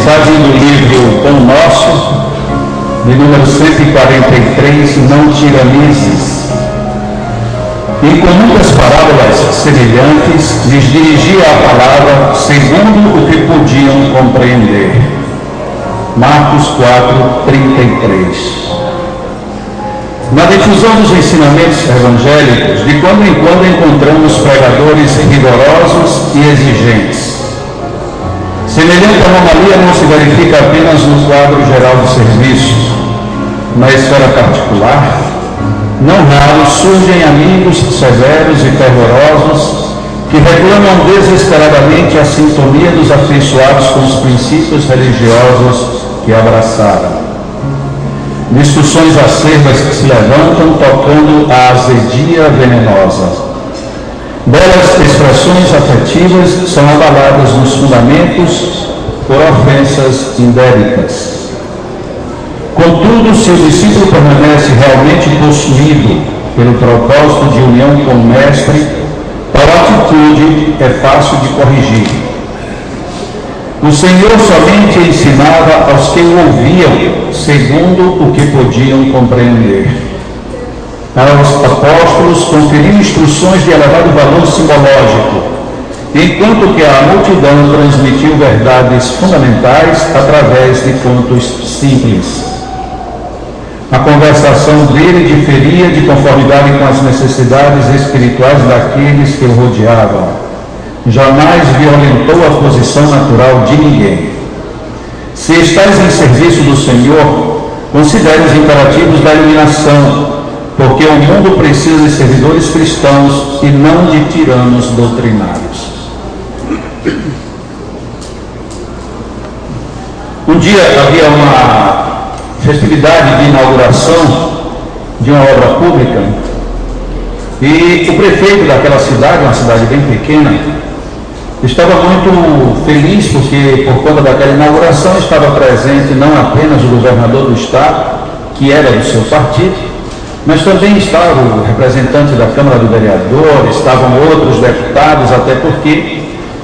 mensagem do livro Pão Nosso, de número 143, Não Tiranizes. E com muitas parábolas semelhantes, lhes dirigia a palavra segundo o que podiam compreender. Marcos 4:33. Na difusão dos ensinamentos evangélicos, de quando em quando encontramos pregadores rigorosos e exigentes. Semelhante anomalia não se verifica apenas no quadro geral do serviço. Na esfera particular, não raro surgem amigos severos e fervorosos que reclamam desesperadamente a sintonia dos afeiçoados com os princípios religiosos que abraçaram. Discussões acerbas que se levantam tocando a azedia venenosa. Belas expressões afetivas são abaladas nos fundamentos por ofensas indébitas. Contudo, se o discípulo permanece realmente possuído pelo propósito de união com o Mestre, tal atitude é fácil de corrigir. O Senhor somente ensinava aos que o ouviam, segundo o que podiam compreender. Aos apóstolos conferiu instruções de elevado valor simbológico, enquanto que a multidão transmitiu verdades fundamentais através de contos simples. A conversação dele diferia de conformidade com as necessidades espirituais daqueles que o rodeavam. Jamais violentou a posição natural de ninguém. Se estás em serviço do Senhor, considere os imperativos da iluminação, porque o mundo precisa de servidores cristãos e não de tiranos doutrinários. Um dia havia uma festividade de inauguração de uma obra pública e o prefeito daquela cidade, uma cidade bem pequena, estava muito feliz porque, por conta daquela inauguração, estava presente não apenas o governador do estado, que era do seu partido, mas também estava o representante da Câmara do Vereador, estavam outros deputados, até porque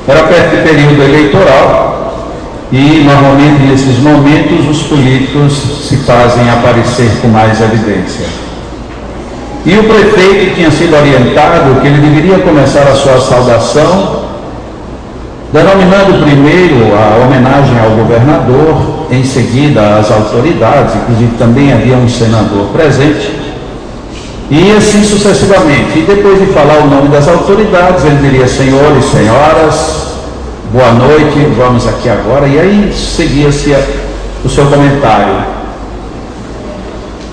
era perto do período eleitoral e, normalmente, nesses momentos, os políticos se fazem aparecer com mais evidência. E o prefeito tinha sido orientado que ele deveria começar a sua saudação denominando primeiro a homenagem ao governador, em seguida às autoridades, inclusive também havia um senador presente, e assim sucessivamente. E depois de falar o nome das autoridades, ele diria: senhores, senhoras, boa noite, vamos aqui agora, e aí seguia-se o seu comentário.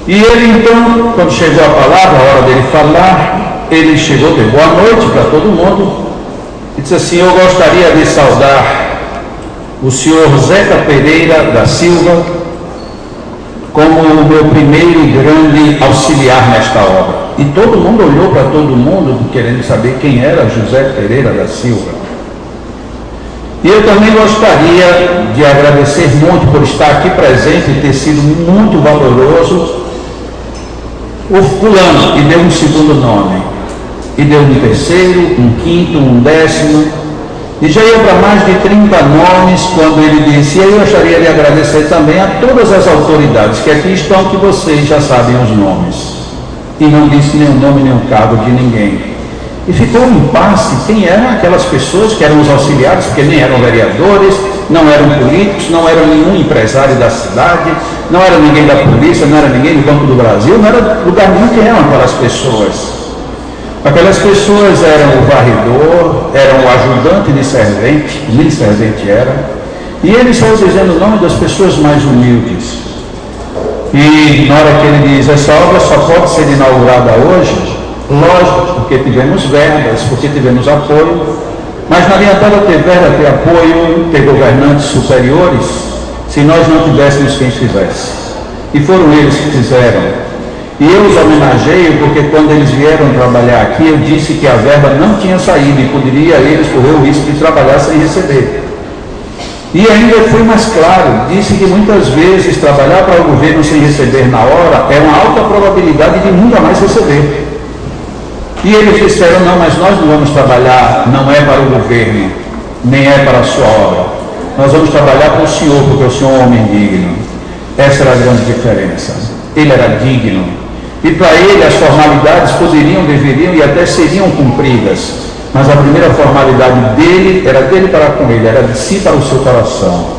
E ele então, quando chegou a palavra, a hora dele falar, ele chegou, deu boa noite para todo mundo, e disse assim: eu gostaria de saudar o senhor Zeca Pereira da Silva como o meu primeiro e grande auxiliar nesta obra. E todo mundo olhou para todo mundo, querendo saber quem era José Pereira da Silva. E eu também gostaria de agradecer muito por estar aqui presente e ter sido muito valoroso o fulano, e deu um segundo nome, e deu um terceiro, um quinto, um décimo, e já ia para mais de 30 nomes quando ele disse: e aí eu gostaria de agradecer também a todas as autoridades que aqui estão, que vocês já sabem os nomes. E não disse nenhum nome, nenhum cargo de ninguém. E ficou um impasse: quem eram aquelas pessoas que eram os auxiliares, porque nem eram vereadores, não eram políticos, não eram nenhum empresário da cidade, não era ninguém da polícia, não era ninguém do Banco do Brasil, não era lugar nenhum. Quem eram aquelas pessoas? Aquelas pessoas eram o varredor, eram o ajudante de servente, nem servente era, e ele saiu dizendo o nome das pessoas mais humildes. E na hora que ele diz: essa obra só pode ser inaugurada hoje, lógico, porque tivemos verbas, porque tivemos apoio, mas não adiantava ter verba, ter apoio, ter governantes superiores, se nós não tivéssemos quem estivesse. E foram eles que fizeram. E eu os homenageio porque quando eles vieram trabalhar aqui, eu disse que a verba não tinha saído e poderia eles correr o risco de trabalhar sem receber. E ainda fui mais claro, disse que muitas vezes trabalhar para o governo sem receber na hora é uma alta probabilidade de nunca mais receber. E eles disseram: não, mas nós não vamos trabalhar, não é para o governo, nem é para a sua obra. nós vamos trabalhar para o Senhor, porque o Senhor é um homem digno. Essa era a grande diferença. Ele era digno. E para ele as formalidades poderiam, deveriam e até seriam cumpridas. Mas a primeira formalidade dele era dele para com ele, era de si para o seu coração.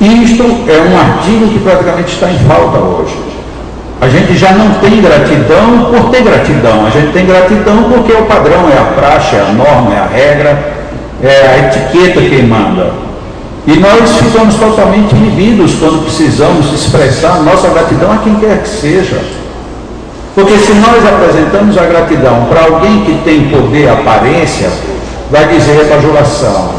Isto é um artigo que praticamente está em falta hoje. A gente já não tem gratidão por ter gratidão. A gente tem gratidão porque é o padrão, é a praxe, é a norma, é a regra, é a etiqueta que manda. E nós ficamos totalmente inibidos quando precisamos expressar nossa gratidão a quem quer que seja. Porque se nós apresentamos a gratidão para alguém que tem poder, aparência, vai dizer é bajulação.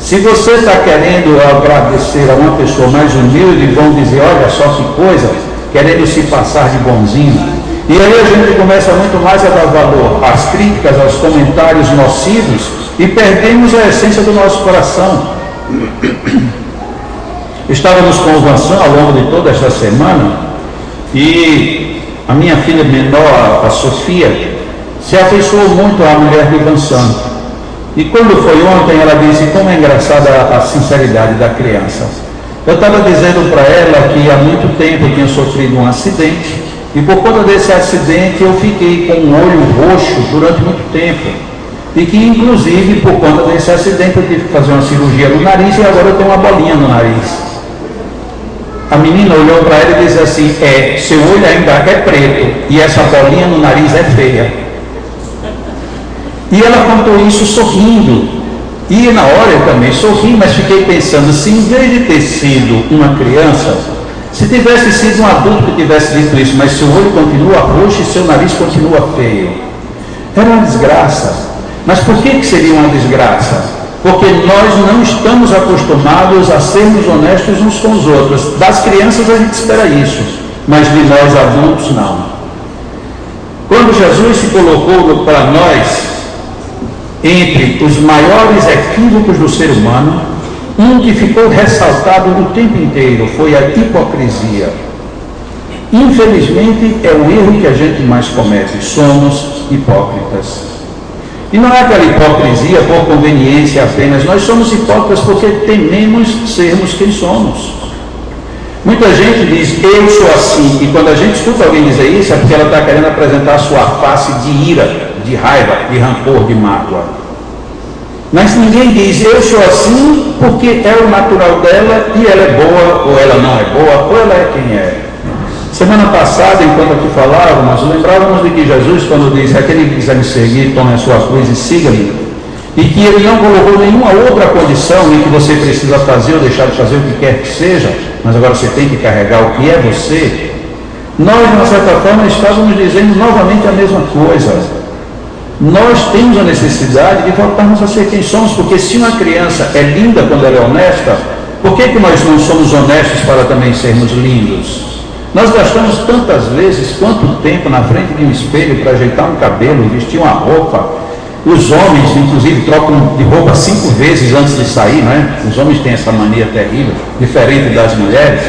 Se você está querendo agradecer a uma pessoa mais humilde, vão dizer, olha só que coisa, querendo se passar de bonzinho. E aí a gente começa muito mais a dar valor às críticas, aos comentários nocivos e perdemos a essência do nosso coração. Estávamos com o Vansan ao longo de toda esta semana e a minha filha menor, a Sofia, se afeiçoou muito à mulher do Vansan. E quando foi ontem, ela disse como é engraçada a sinceridade da criança. Eu estava dizendo para ela que há muito tempo eu tinha sofrido um acidente e por conta desse acidente eu fiquei com um olho roxo durante muito tempo. E que inclusive por conta desse acidente eu tive que fazer uma cirurgia no nariz e agora eu tenho uma bolinha no nariz. A menina olhou para ela e disse assim, seu olho ainda é preto e essa bolinha no nariz é feia. E ela contou isso sorrindo. E na hora eu também sorri, mas fiquei pensando, se em vez de ter sido uma criança, se tivesse sido um adulto que tivesse dito isso, mas seu olho continua roxo e seu nariz continua feio. Era uma desgraça. Mas por que seria uma desgraça? Porque nós não estamos acostumados a sermos honestos uns com os outros. Das crianças a gente espera isso, mas de nós adultos não. Quando Jesus se colocou para nós, entre os maiores equívocos do ser humano, um que ficou ressaltado o tempo inteiro foi a hipocrisia. Infelizmente é o erro que a gente mais comete, somos hipócritas. E não é aquela hipocrisia por conveniência apenas, nós somos hipócritas porque tememos sermos quem somos. Muita gente diz, eu sou assim, e quando a gente escuta alguém dizer isso, é porque ela está querendo apresentar a sua face de ira, de raiva, de rancor, de mágoa. Mas ninguém diz, eu sou assim porque é o natural dela e ela é boa, ou ela não é boa, ou ela é quem é. Semana passada, enquanto aqui falávamos, lembrávamos de que Jesus, quando disse, aquele que quiser me seguir, tome a sua cruz e siga-me, e que ele não colocou nenhuma outra condição em que você precisa fazer ou deixar de fazer o que quer que seja, mas agora você tem que carregar o que é você. Nós, de uma certa forma, estávamos dizendo novamente a mesma coisa. Nós temos a necessidade de voltarmos a ser quem somos, porque se uma criança é linda quando ela é honesta, por que nós não somos honestos para também sermos lindos? Nós gastamos tantas vezes, quanto tempo na frente de um espelho para ajeitar um cabelo, vestir uma roupa. Os homens, inclusive, trocam de roupa 5 vezes antes de sair, não é? Os homens têm essa mania terrível, diferente das mulheres.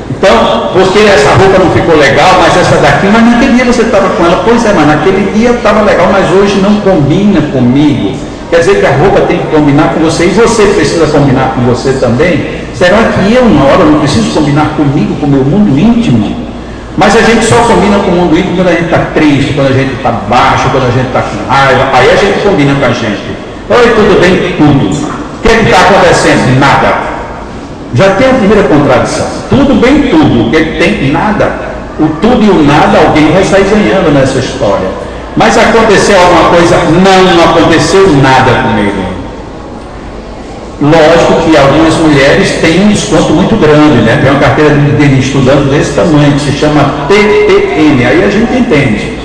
Então, porque essa roupa não ficou legal, mas essa daqui, mas naquele dia você estava com ela, pois é, mas naquele dia estava legal, mas hoje não combina comigo. Quer dizer que a roupa tem que combinar com você, e você precisa combinar com você também. Será que eu, uma hora, não preciso combinar comigo, com o meu mundo íntimo? Mas a gente só combina com o mundo íntimo quando a gente está triste, quando a gente está baixo, quando a gente está com raiva, aí a gente combina com a gente. Oi, tudo bem? Tudo. O que está acontecendo? Nada. Já tem a primeira contradição. Tudo bem, tudo. O que tem? Nada. O tudo e o nada, alguém vai sair ganhando nessa história. Mas aconteceu alguma coisa? Não aconteceu nada comigo. Lógico que algumas mulheres têm um desconto muito grande, né? Tem uma carteira de estudante desse tamanho, que se chama TPM, aí a gente entende.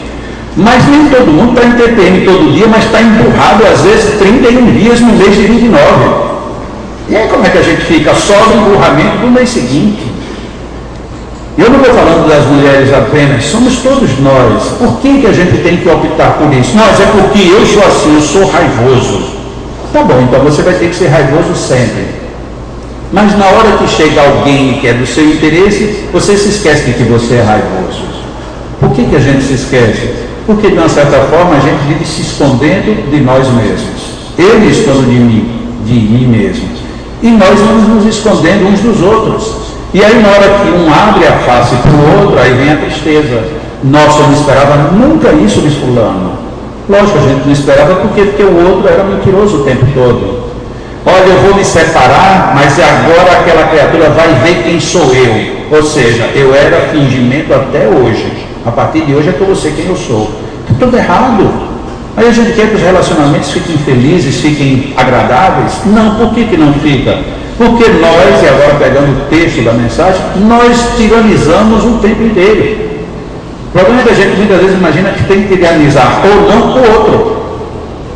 Mas nem todo mundo está em TPM todo dia, mas está empurrado às vezes 31 dias no mês de 29. E aí como é que a gente fica? Só no empurramento do mês seguinte. Eu não estou falando das mulheres apenas, somos todos nós. Por que a gente tem que optar por isso? Nós, é porque eu sou assim, eu sou raivoso. Tá bom, então você vai ter que ser raivoso sempre. Mas na hora que chega alguém que é do seu interesse, você se esquece de que você é raivoso. Por que a gente se esquece? Porque de uma certa forma a gente vive se escondendo de nós mesmos. Eu me escondo de mim mesmo. E nós vamos nos escondendo uns dos outros. E aí, na hora que um abre a face para o outro, aí vem a tristeza. Nossa, eu não esperava nunca isso de fulano. Lógico, a gente não esperava porque o outro era mentiroso o tempo todo. Olha, eu vou me separar, mas agora aquela criatura vai ver quem sou eu. Ou seja, eu era fingimento até hoje. A partir de hoje é que eu vou ser quem eu sou. Está tudo errado. Aí a gente quer que os relacionamentos fiquem felizes, fiquem agradáveis. Não, por que não fica? Porque nós, e agora pegando o texto da mensagem, nós tiranizamos o tempo inteiro. O problema é que a gente muitas vezes imagina que tem que tiranizar ou não o outro.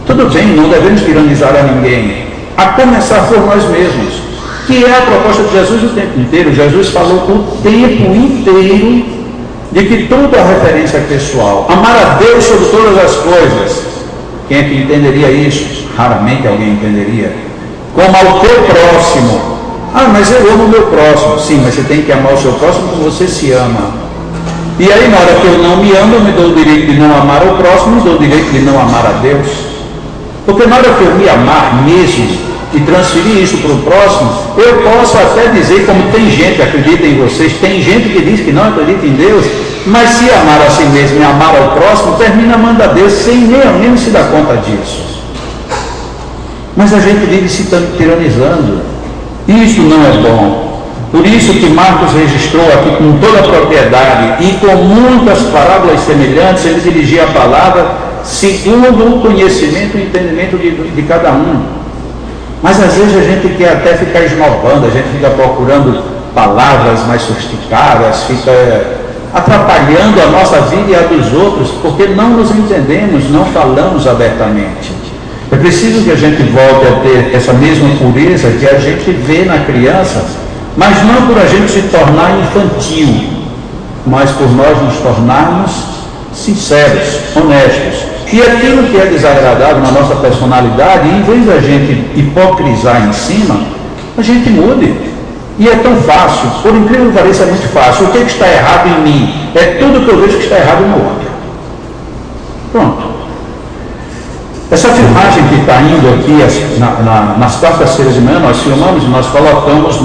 Tudo bem, não devemos tiranizar a ninguém, a começar por nós mesmos, que é a proposta de Jesus o tempo inteiro. Jesus falou o tempo inteiro de que tudo é referência pessoal. Amar a Deus sobre todas as coisas. Quem é que entenderia isso? Raramente alguém entenderia. Como ao teu próximo. Ah, mas eu amo o meu próximo. Sim, mas você tem que amar o seu próximo como você se ama. E aí, na hora que eu não me amo, eu me dou o direito de não amar o próximo, me dou o direito de não amar a Deus. Porque na hora que eu me amar mesmo e transferir isso para o próximo, eu posso até dizer, como tem gente que acredita em vocês, tem gente que diz que não acredita em Deus, mas se amar a si mesmo e amar ao próximo, termina amando a Deus sem nem ao menos se dar conta disso. Mas a gente vive se tiranizando. Isso não é bom. Por isso que Marcos registrou aqui com toda a propriedade e com muitas parábolas semelhantes, ele dirigia a palavra segundo o conhecimento e entendimento de cada um. Mas às vezes a gente quer até ficar esnobando, a gente fica procurando palavras mais sofisticadas, fica atrapalhando a nossa vida e a dos outros, porque não nos entendemos, não falamos abertamente. É preciso que a gente volte a ter essa mesma pureza que a gente vê na criança, mas não por a gente se tornar infantil, mas por nós nos tornarmos sinceros, honestos. E aquilo que é desagradável na nossa personalidade, em vez da gente hipocrisar em cima, a gente mude. E é tão fácil, por incrível que pareça, é muito fácil. O que está errado em mim? É tudo que eu vejo que está errado no outro. Pronto. Essa filmagem que está indo aqui nas quartas-feiras de manhã, nós filmamos e nós colocamos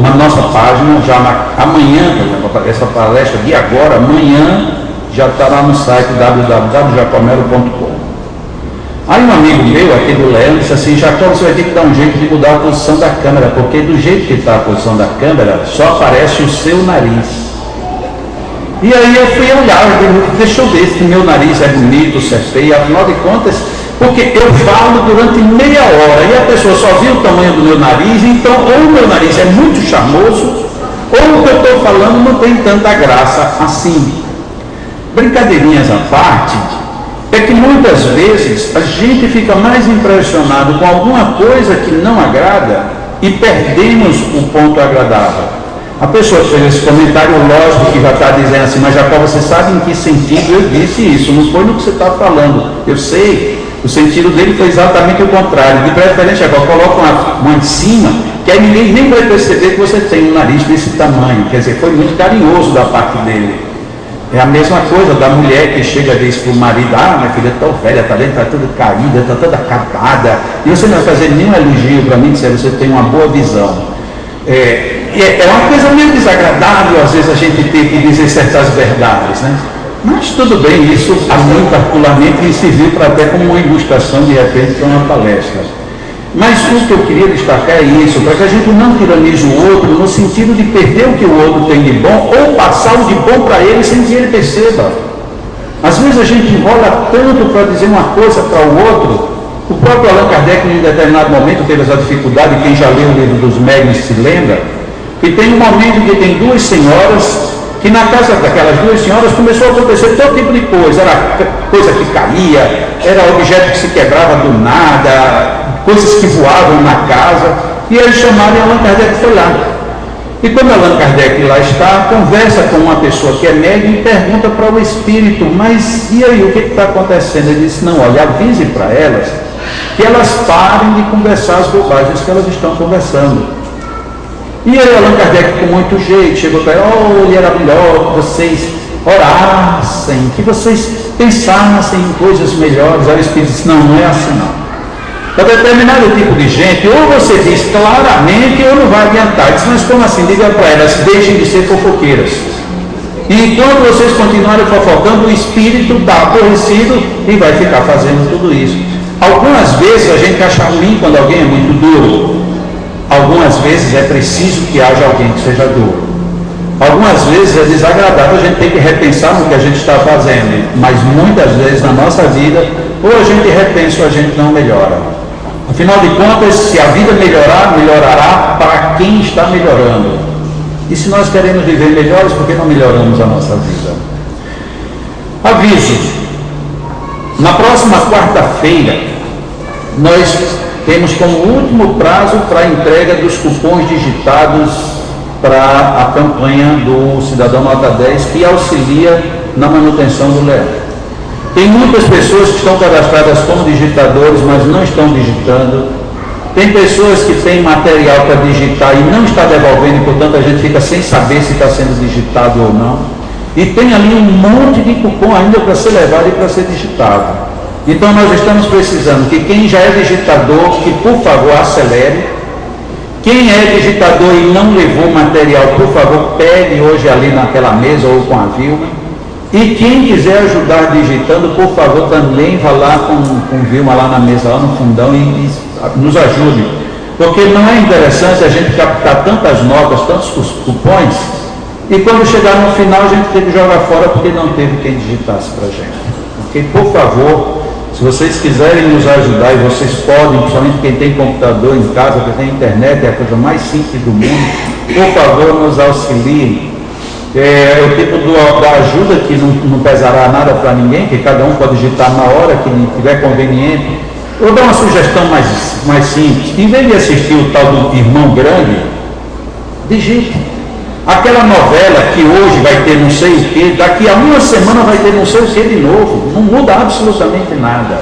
na nossa página, já amanhã, essa palestra de agora, amanhã, já está lá no site www.jacomelo.com. Aí um amigo meu, aqui do Leandro, disse assim: Jacó, você vai ter que dar um jeito de mudar a posição da câmera, porque do jeito que está a posição da câmera, só aparece o seu nariz. E aí eu fui olhar, eu digo, deixa eu ver se meu nariz é bonito, se é feio, afinal de contas, porque eu falo durante meia hora e a pessoa só viu o tamanho do meu nariz, então ou o meu nariz é muito charmoso, ou o que eu estou falando não tem tanta graça assim. Brincadeirinhas à parte, é que muitas vezes a gente fica mais impressionado com alguma coisa que não agrada e perdemos o ponto agradável. A pessoa fez esse comentário, lógico que já está dizendo assim, mas Jacó, você sabe em que sentido eu disse isso? Não foi no que você está falando. Eu sei, o sentido dele foi exatamente o contrário. De preferência, Jacó, coloca uma em cima, que aí ninguém nem vai perceber que você tem um nariz desse tamanho. Quer dizer, foi muito carinhoso da parte dele. É a mesma coisa da mulher que chega e diz para o marido: ah, minha filha está tão velha, está toda caída, está toda acabada, e você não vai fazer nenhum elogio para mim, dizer você tem uma boa visão. É uma coisa meio desagradável, às vezes, a gente ter que dizer certas verdades, né? Mas tudo bem, isso a mim particularmente me serviu para até como uma ilustração, de repente, para uma palestra. Mas o que eu queria destacar é isso, para que a gente não tiranize o outro no sentido de perder o que o outro tem de bom ou passar o de bom para ele sem que ele perceba. Às vezes a gente enrola tanto para dizer uma coisa para o outro. O próprio Allan Kardec, em um determinado momento, teve essa dificuldade, quem já leu o livro dos médiuns se lembra, que tem um momento que tem duas senhoras, que na casa daquelas duas senhoras começou a acontecer todo tipo de coisa, era coisa que caía, era objeto que se quebrava do nada, coisas que voavam na casa, e eles chamaram e Allan Kardec foi lá. E quando Allan Kardec lá está, conversa com uma pessoa que é médium e pergunta para o espírito: mas e aí, o que está acontecendo? Ele disse: não, olha, avise para elas que elas parem de conversar as bobagens que elas estão conversando. E aí Allan Kardec, com muito jeito, chegou para ela: olha, era melhor que vocês orassem, que vocês pensassem em coisas melhores. Aí o espírito disse: não, não é assim não. Para determinado tipo de gente, ou você diz claramente ou não vai adiantar. Diz, mas como assim? Diga para elas, deixem de ser fofoqueiras. E enquanto vocês continuarem fofocando, o espírito está aborrecido e vai ficar fazendo tudo isso. Algumas vezes a gente acha ruim quando alguém é muito duro. Algumas vezes é preciso que haja alguém que seja duro. Algumas vezes é desagradável, a gente tem que repensar no que a gente está fazendo. Mas muitas vezes na nossa vida, ou a gente repensa ou a gente não melhora. Afinal de contas, se a vida melhorar, melhorará para quem está melhorando. E se nós queremos viver melhores, por que não melhoramos a nossa vida? Aviso: na próxima quarta-feira, nós temos como último prazo para a entrega dos cupons digitados para a campanha do Cidadão Nota 10, que auxilia na manutenção do Leão. Tem muitas pessoas que estão cadastradas como digitadores, mas não estão digitando. Tem pessoas que têm material para digitar e não está devolvendo, e portanto a gente fica sem saber se está sendo digitado ou não. E tem ali um monte de cupom ainda para ser levado e para ser digitado. Então nós estamos precisando que quem já é digitador, que por favor acelere. Quem é digitador e não levou material, por favor, pegue hoje ali naquela mesa ou com a Vilma. E quem quiser ajudar digitando, por favor, também vá lá com Vilma lá na mesa, lá no fundão e nos ajude. Porque não é interessante a gente captar tantas notas, tantos cupons, e quando chegar no final a gente tem que jogar fora porque não teve quem digitasse para a gente. Ok? Por favor, se vocês quiserem nos ajudar, e vocês podem, principalmente quem tem computador em casa, quem tem internet, é a coisa mais simples do mundo, por favor, nos auxiliem. É o tipo da ajuda que não pesará nada para ninguém, que cada um pode digitar na hora que tiver conveniente. Eu vou dar uma sugestão mais simples. Em vez de assistir o tal do Irmão Grande, digite. Aquela novela que hoje vai ter não sei o que, daqui a uma semana vai ter não sei o que de novo. Não muda absolutamente nada.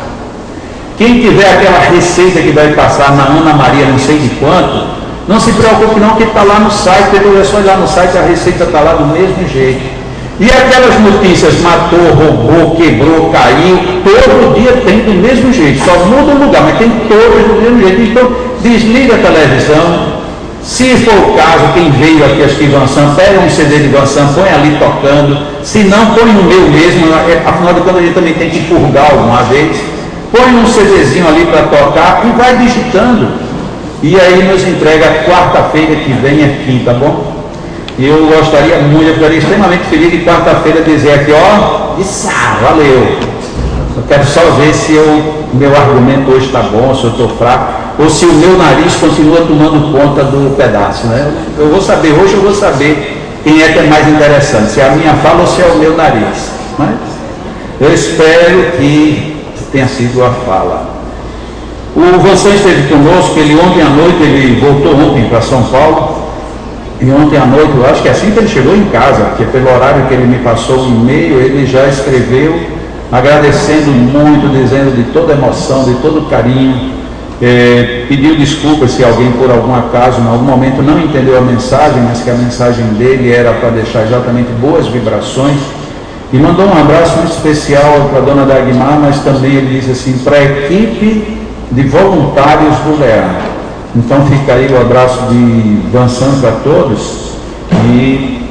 Quem tiver aquela receita que vai passar na Ana Maria não sei de quanto, não se preocupe não, que está lá no site, depois é só olhar no site, a receita está lá do mesmo jeito. E aquelas notícias, matou, roubou, quebrou, caiu, todo dia tem do mesmo jeito, só muda o lugar, mas tem todos do mesmo jeito. Então, desliga a televisão, se for o caso, quem veio aqui assistir Vansan, pega um CD de Vansan, põe ali tocando, se não, põe no meu mesmo, afinal de contas a gente também tem que purgar alguma vez, põe um CDzinho ali para tocar e vai digitando. E aí nos entrega quarta-feira que vem aqui, tá bom? E eu gostaria muito, eu ficaria extremamente feliz de quarta-feira dizer aqui, ó, valeu. Eu quero só ver se o meu argumento hoje está bom, se eu estou fraco, ou se o meu nariz continua tomando conta do pedaço, né? Eu vou saber, hoje eu vou saber quem é que é mais interessante, se é a minha fala ou se é o meu nariz. Mas eu espero que tenha sido a fala. O Vansan esteve conosco, ontem à noite, ele voltou ontem para São Paulo, e ontem à noite, eu acho que assim que ele chegou em casa, porque pelo horário que ele me passou o e-mail, ele já escreveu, agradecendo muito, dizendo de toda emoção, de todo carinho, pediu desculpas se alguém por algum acaso, em algum momento não entendeu a mensagem, mas que a mensagem dele era para deixar exatamente boas vibrações, e mandou um abraço muito especial para a dona Dagmar, mas também ele disse assim, para a equipe de voluntários do Leão. Então fica aí o abraço de Vansan para todos, e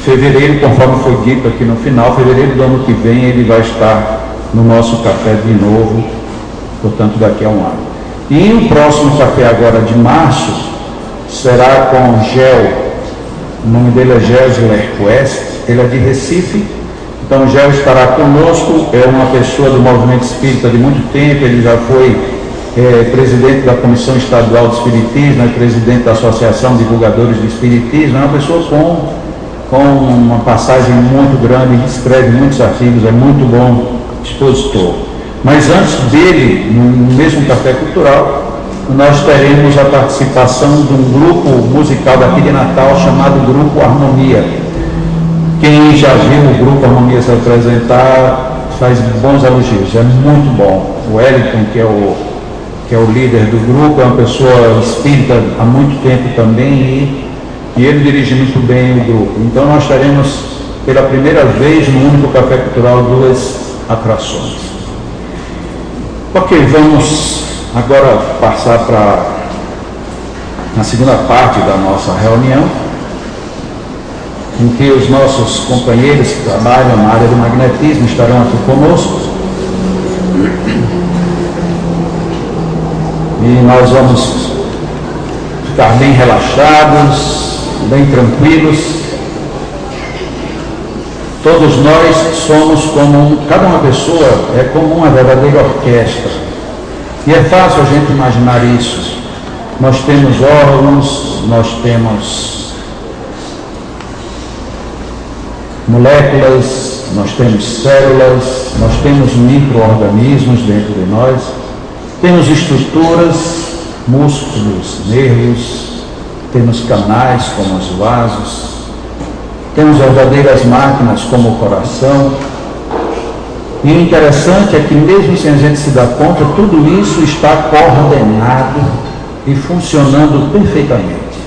fevereiro, conforme foi dito aqui no final, fevereiro do ano que vem ele vai estar no nosso café de novo, portanto daqui a um ano. E o próximo café agora de março será com Gel, o nome dele é Gésler Quest, ele é de Recife. Então Gel estará conosco, é uma pessoa do movimento espírita de muito tempo, ele já foi presidente da Comissão Estadual de Espiritismo, é presidente da Associação de Divulgadores do Espiritismo, é uma pessoa com uma passagem muito grande, escreve muitos artigos, é muito bom expositor. Mas antes dele, no mesmo Café Cultural, nós teremos a participação de um grupo musical daqui de Natal chamado Grupo Harmonia. Quem já viu o Grupo Harmonia se apresentar faz bons elogios, é muito bom. O Wellington, que é o líder do grupo, é uma pessoa espírita há muito tempo também, e ele dirige muito bem o grupo. Então nós teremos pela primeira vez no único Café Cultural 2 atrações. Ok, vamos agora passar para a segunda parte da nossa reunião, em que os nossos companheiros que trabalham na área do magnetismo estarão aqui conosco. E nós vamos ficar bem relaxados, bem tranquilos. Todos nós somos como, cada uma pessoa é como uma verdadeira orquestra. E é fácil a gente imaginar isso. Nós temos órgãos, nós temos moléculas, nós temos células, nós temos micro-organismos dentro de nós, temos estruturas, músculos, nervos, temos canais como os vasos, temos verdadeiras máquinas como o coração. E o interessante é que mesmo sem a gente se dar conta, tudo isso está coordenado e funcionando perfeitamente.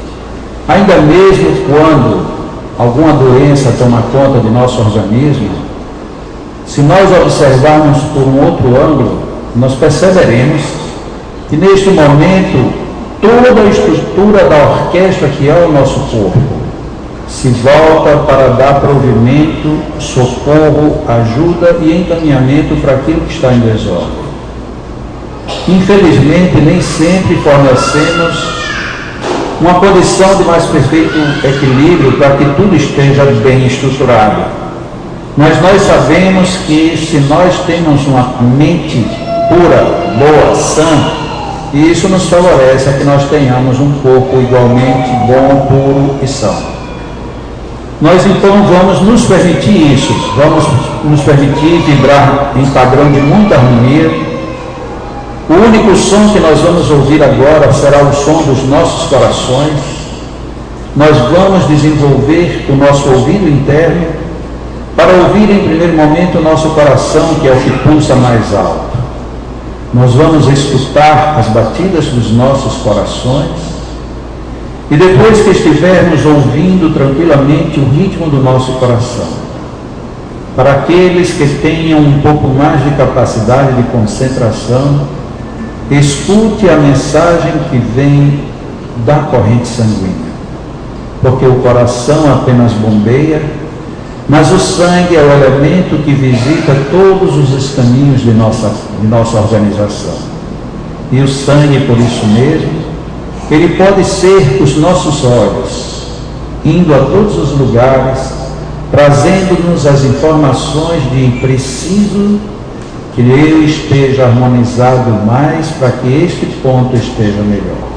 Ainda mesmo quando alguma doença toma conta de nosso organismo, se nós observarmos por um outro ângulo, nós perceberemos que neste momento toda a estrutura da orquestra que é o nosso corpo se volta para dar provimento, socorro, ajuda e encaminhamento para aquilo que está em desordem. Infelizmente, nem sempre fornecemos uma condição de mais perfeito equilíbrio para que tudo esteja bem estruturado. Mas nós sabemos que se nós temos uma mente pura, boa, sã, e isso nos favorece a que nós tenhamos um corpo igualmente bom, puro e são. Nós então vamos nos permitir isso, vamos nos permitir vibrar em padrão de muita harmonia. O único som que nós vamos ouvir agora será o som dos nossos corações. Nós vamos desenvolver o nosso ouvido interno para ouvir em primeiro momento o nosso coração, que é o que pulsa mais alto. Nós vamos escutar as batidas dos nossos corações. E depois que estivermos ouvindo tranquilamente o ritmo do nosso coração, para aqueles que tenham um pouco mais de capacidade de concentração, escute a mensagem que vem da corrente sanguínea, porque o coração apenas bombeia, mas o sangue é o elemento que visita todos os caminhos de nossa organização. E o sangue, por isso mesmo, ele pode ser os nossos olhos, indo a todos os lugares, trazendo-nos as informações de preciso que eu esteja harmonizado mais para que este ponto esteja melhor.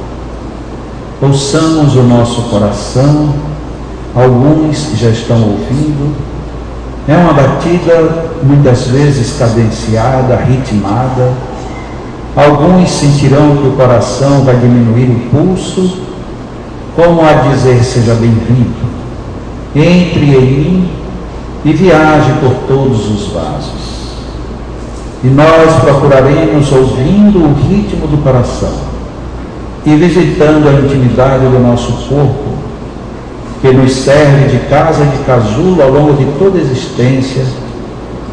Ouçamos o nosso coração, alguns que já estão ouvindo. É uma batida muitas vezes cadenciada, ritmada. Alguns sentirão que o coração vai diminuir o pulso, como a dizer: seja bem-vindo, entre em mim e viaje por todos os vasos. E nós procuraremos, ouvindo o ritmo do coração e visitando a intimidade do nosso corpo, que nos serve de casa e de casulo ao longo de toda a existência,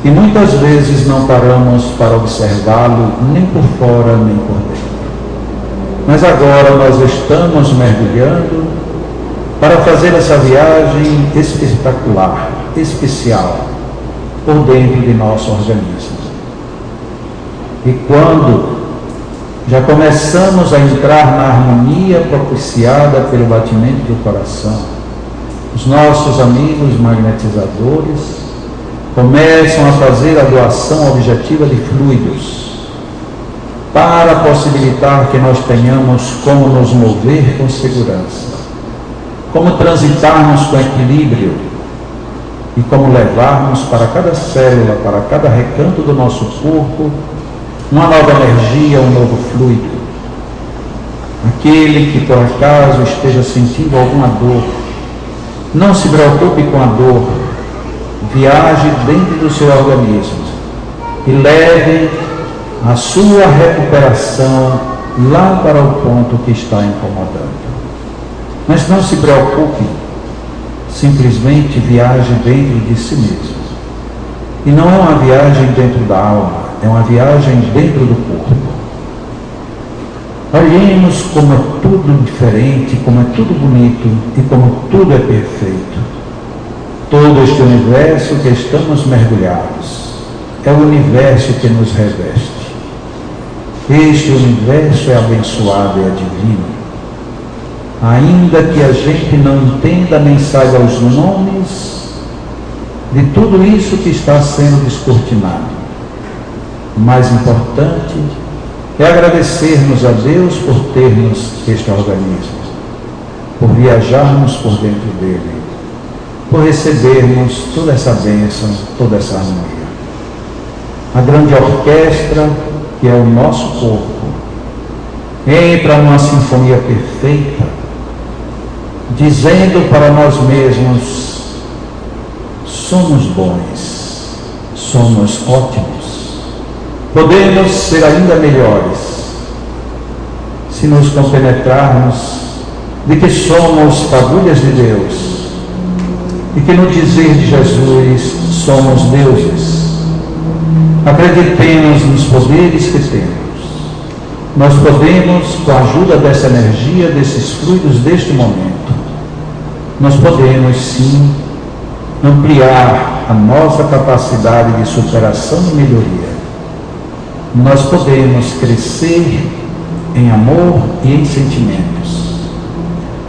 e muitas vezes não paramos para observá-lo nem por fora nem por dentro. Mas agora nós estamos mergulhando para fazer essa viagem espetacular, especial, por dentro de nosso organismo. E quando já começamos a entrar na harmonia propiciada pelo batimento do coração, os nossos amigos magnetizadores começam a fazer a doação objetiva de fluidos para possibilitar que nós tenhamos como nos mover com segurança, como transitarmos com equilíbrio e como levarmos para cada célula, para cada recanto do nosso corpo, uma nova energia, um novo fluido. Aquele que por acaso esteja sentindo alguma dor, não se preocupe com a dor, viaje dentro do seu organismo e leve a sua recuperação lá para o ponto que está incomodando. Mas não se preocupe, simplesmente viaje dentro de si mesmo. E não é uma viagem dentro da alma, é uma viagem dentro do corpo. Olhemos como é tudo diferente, como é tudo bonito e como tudo é perfeito. Todo este universo que estamos mergulhados é o universo que nos reveste. Este universo é abençoado e é divino. Ainda que a gente não entenda nem saiba os nomes de tudo isso que está sendo descortinado, o mais importante é agradecermos a Deus por termos este organismo, por viajarmos por dentro dele, por recebermos toda essa bênção, toda essa harmonia. A grande orquestra, que é o nosso corpo, entra numa sinfonia perfeita, dizendo para nós mesmos: somos bons, somos ótimos. Podemos ser ainda melhores se nos compenetrarmos de que somos fagulhas de Deus e que no dizer de Jesus somos deuses. Acreditemos nos poderes que temos. Nós podemos, com a ajuda dessa energia, desses fluidos deste momento, nós podemos sim ampliar a nossa capacidade de superação e melhoria. Nós podemos crescer em amor e em sentimentos.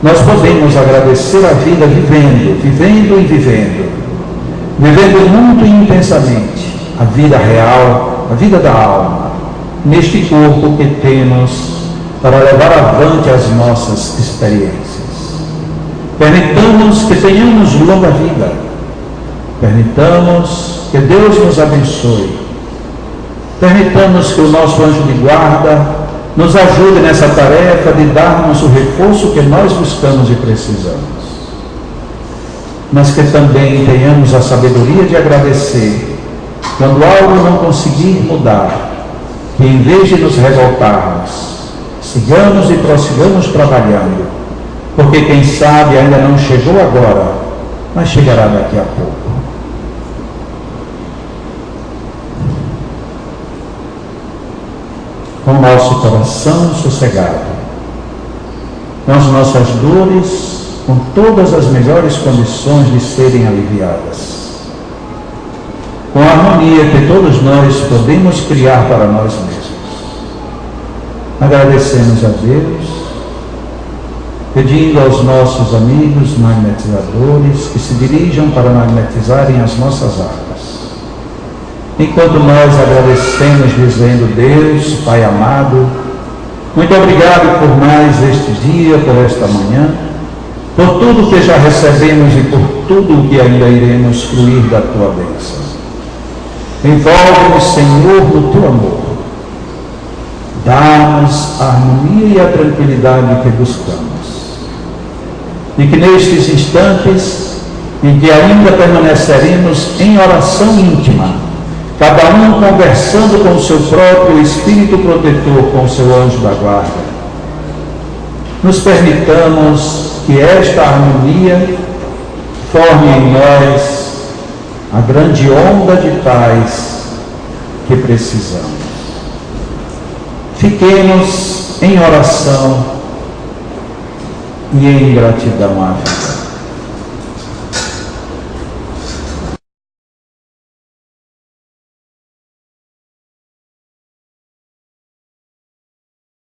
Nós podemos agradecer a vida vivendo muito intensamente a vida real, a vida da alma, neste corpo que temos para levar avante as nossas experiências. Permitamos que tenhamos longa vida. Permitamos que Deus nos abençoe. Permitamos que o nosso anjo de guarda nos ajude nessa tarefa de darmos o reforço que nós buscamos e precisamos. Mas que também tenhamos a sabedoria de agradecer quando algo não conseguir mudar, que em vez de nos revoltarmos, sigamos e prossigamos trabalhando, porque quem sabe ainda não chegou agora, mas chegará daqui a pouco. Com o nosso coração sossegado, com as nossas dores, com todas as melhores condições de serem aliviadas, com a harmonia que todos nós podemos criar para nós mesmos. Agradecemos a Deus, pedindo aos nossos amigos magnetizadores que se dirijam para magnetizarem as nossas armas. Enquanto nós agradecemos dizendo: Deus, Pai amado, muito obrigado por mais este dia, por esta manhã, por tudo que já recebemos e por tudo que ainda iremos fluir da Tua bênção. Envolve-nos, Senhor, no Teu amor. Dá-nos a harmonia e a tranquilidade que buscamos. E que nestes instantes em que ainda permaneceremos em oração íntima, cada um conversando com o seu próprio Espírito protetor, com o seu anjo da guarda, nos permitamos que esta harmonia forme em nós a grande onda de paz que precisamos. Fiquemos em oração e em gratidão à vida.